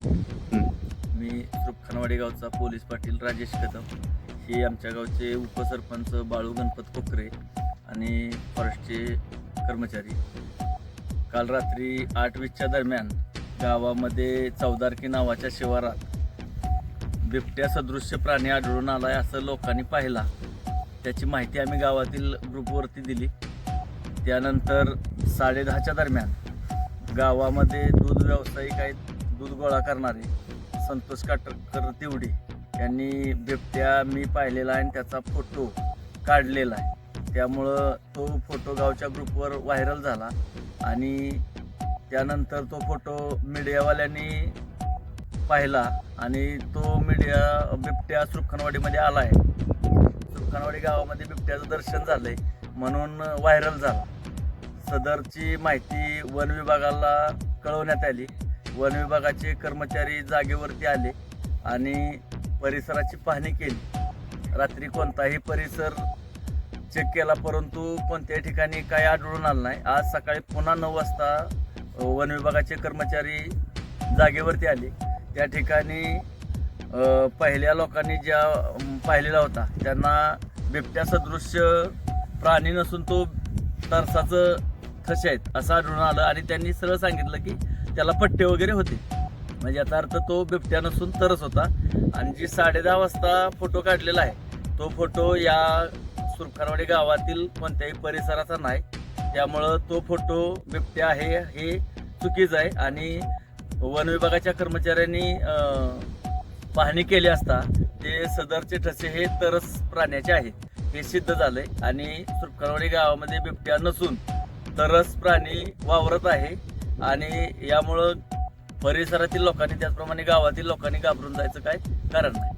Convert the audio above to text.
मी सुरखानवाडी गावचा पोलीस पाटील राजेश कदम. हे आमच्या गावचे उपसरपंच बाळू गणपत कोकरे आणि फॉरेस्टचे कर्मचारी. काल रात्री 8:20च्या दरम्यान गावामध्ये चौदारकी नावाच्या शिवारात बिबट्या सदृश्य प्राणी आढळून आला आहे असं लोकांनी पाहिला. त्याची माहिती आम्ही गावातील ग्रुपवरती दिली. त्यानंतर 10:30च्या दरम्यान गावामध्ये दूध व्यावसायिक आहेत, दूध गोळा करणारे संतोष काटकर तिवडी यांनी बिबट्या मी पाहिलेला आहे आणि त्याचा फोटो काढलेला आहे. त्यामुळं तो फोटो गावच्या ग्रुपवर व्हायरल झाला आणि त्यानंतर तो फोटो मीडियावाल्यांनी पाहिला आणि तो बिबट्या सुरखानवाडीमध्ये आला आहे. सुरखानवाडी गावामध्ये बिबट्याचं दर्शन झालं आहे म्हणून व्हायरल झाला. सदरची माहिती वन विभागाला कळवण्यात आली. वन विभागाचे कर्मचारी जागेवरती आले आणि परिसराची पाहणी केली. रात्री कोणताही परिसर चेक केला परंतु कोणत्याही ठिकाणी काही आढळून आलं नाही. आज सकाळी पुन्हा 9 वाजता वन विभागाचे कर्मचारी जागेवरती आले. त्या ठिकाणी पहिल्या लोकांनी ज्या पाहिलेला होता त्यांना बिबट्या सदृश्य प्राणी नसून तो तरसाचं ठसे आहेत असं आढळून आलं आणि त्यांनी सरळ सांगितलं की त्याला पट्टे वगैरे होते. म्हणजे याचा अर्थ तो बिबट्या नसून तरस होता. आणि जी 10:30 वाजता फोटो काढलेला आहे तो फोटो या सुरखानवाडी गावातील कोणत्याही परिसराचा नाही. त्यामुळं तो फोटो बिबट्या आहे हे चुकीचं आहे आणि वन विभागाच्या कर्मचाऱ्यांनी पाहणी केली असता ते सदरचे ठसे हे तरस प्राण्याचे आहेत हे सिद्ध झालंय आणि सुरखानवाडी गावामध्ये बिबट्या नसून तरस प्राणी वावरत आहे आणि यामुळं परिसरातील लोकांनी त्याचप्रमाणे गावातील लोकांनी घाबरून जायचं काय कारण नाही.